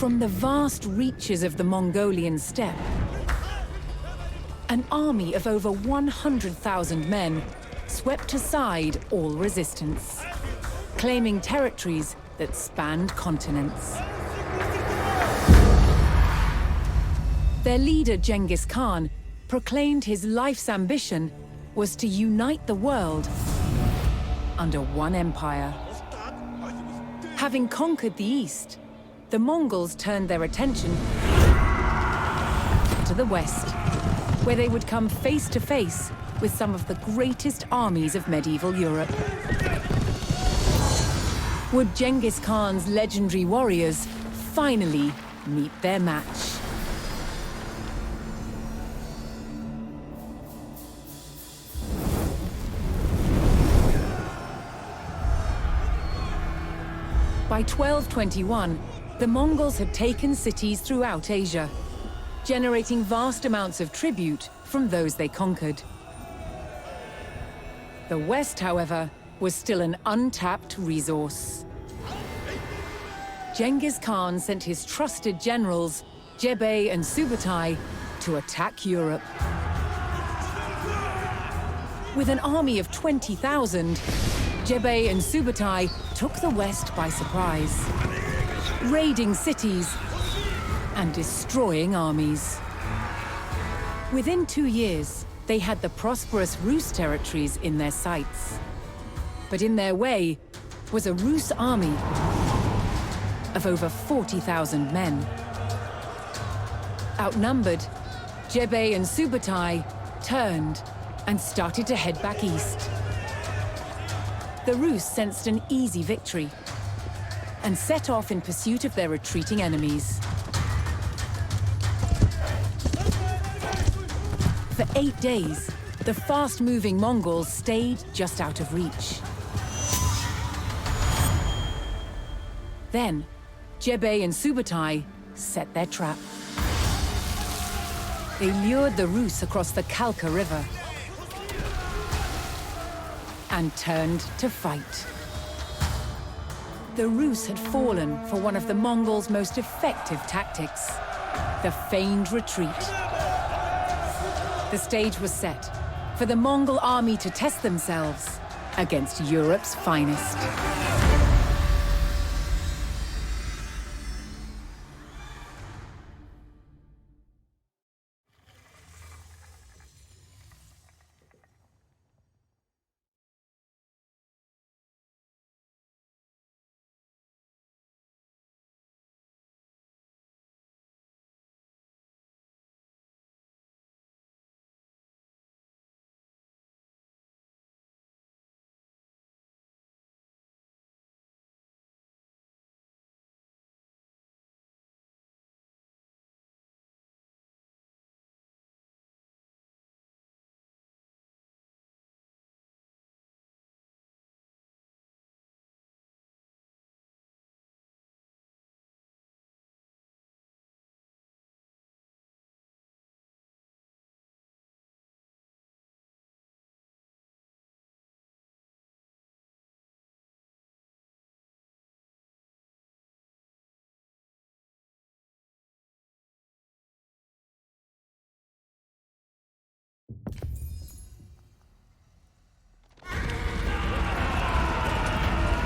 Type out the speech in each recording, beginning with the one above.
From the vast reaches of the Mongolian steppe, an army of over 100,000 men swept aside all resistance, claiming territories that spanned continents. Their leader, Genghis Khan, proclaimed his life's ambition was to unite the world under one empire. Having conquered the East, the Mongols turned their attention to the West, where they would come face to face with some of the greatest armies of medieval Europe. Would Genghis Khan's legendary warriors finally meet their match? By 1221, the Mongols had taken cities throughout Asia, generating vast amounts of tribute from those they conquered. The West, however, was still an untapped resource. Genghis Khan sent his trusted generals, Jebei and Subutai, to attack Europe. With an army of 20,000, Jebei and Subutai took the West by surprise, raiding cities and destroying armies. Within 2 years, they had the prosperous Rus territories in their sights. But in their way was a Rus army of over 40,000 men. Outnumbered, Jebei and Subutai turned and started to head back east. The Rus sensed an easy victory and set off in pursuit of their retreating enemies. For 8 days, the fast-moving Mongols stayed just out of reach. Then, Jebei and Subutai set their trap. They lured the Rus across the Kalka River and turned to fight. The Rus had fallen for one of the Mongols' most effective tactics, the feigned retreat. The stage was set for the Mongol army to test themselves against Europe's finest.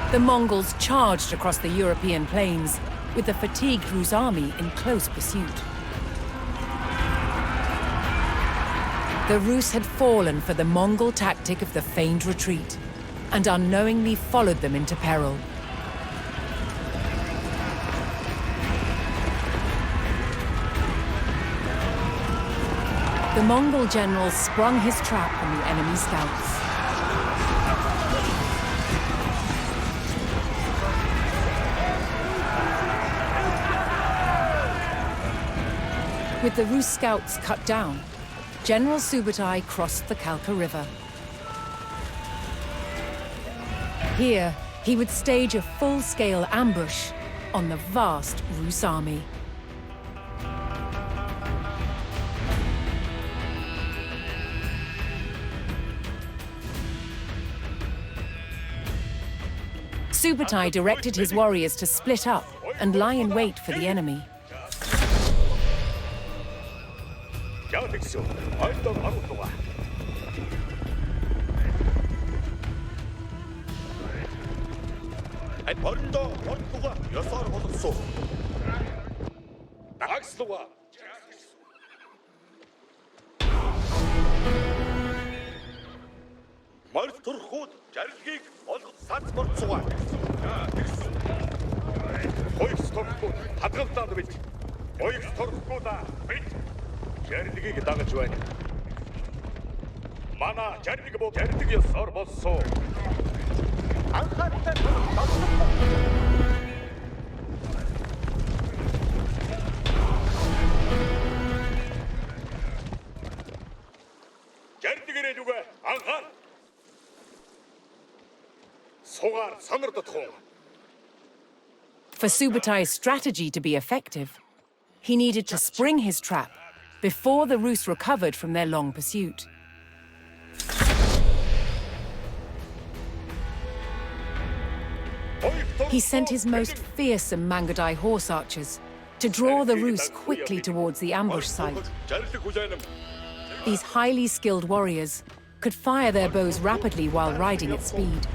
The Mongols charged across the European plains, with the fatigued Rus army in close pursuit. The Rus had fallen for the Mongol tactic of the feigned retreat, and unknowingly followed them into peril. The Mongol general sprung his trap on the enemy scouts. With the Rus scouts cut down, General Subutai crossed the Kalka River. Here, he would stage a full-scale ambush on the vast Rus army. Subutai directed his warriors to split up and lie in wait for the enemy. For Subatai's strategy to be effective, he needed to spring his trap before the Rus recovered from their long pursuit. He sent his most fearsome Mangadai horse archers to draw the Rus quickly towards the ambush site. These highly skilled warriors could fire their bows rapidly while riding at speed.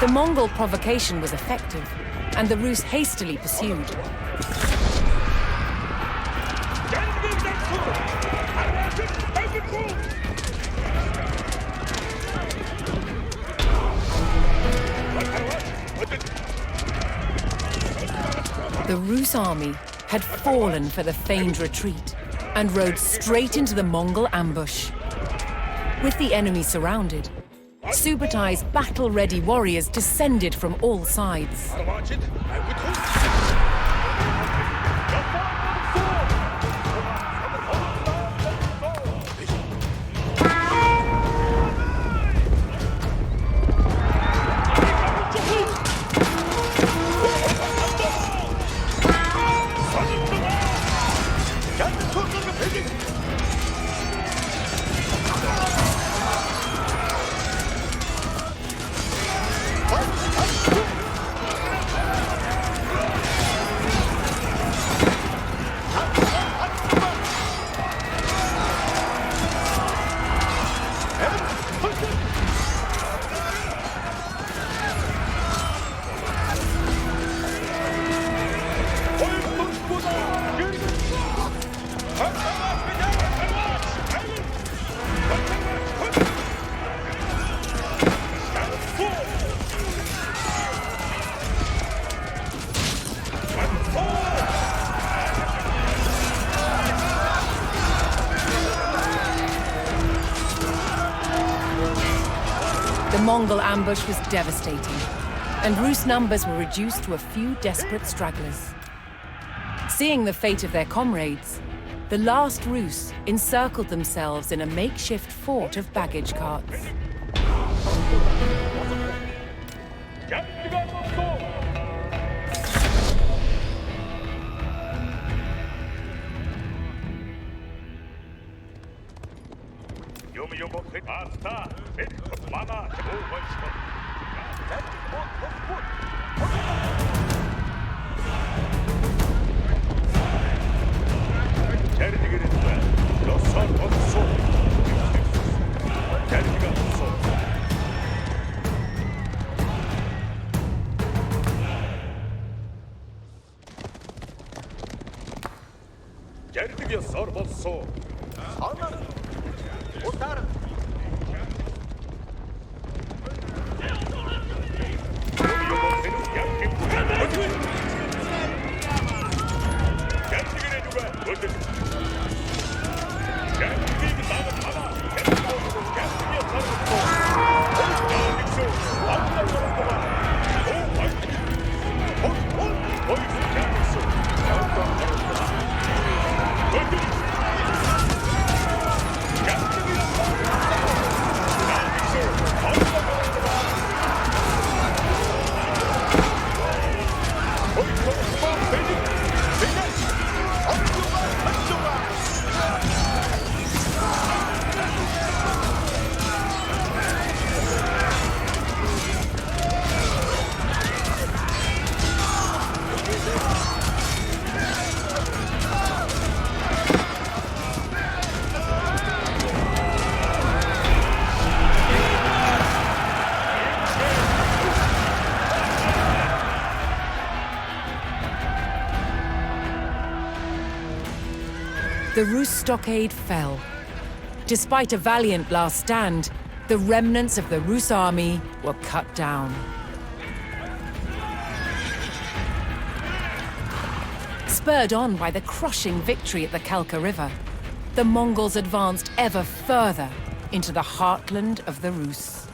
The Mongol provocation was effective, and the Rus hastily pursued. The Rus army had fallen for the feigned retreat and rode straight into the Mongol ambush. With the enemy surrounded, Subatai's battle-ready warriors descended from all sides. The Mongol ambush was devastating, and Rus numbers were reduced to a few desperate stragglers. Seeing the fate of their comrades, the last Rus encircled themselves in a makeshift fort of baggage carts. the Rus stockade fell. Despite a valiant last stand, the remnants of the Rus army were cut down. Spurred on by the crushing victory at the Kalka River, the Mongols advanced ever further into the heartland of the Rus.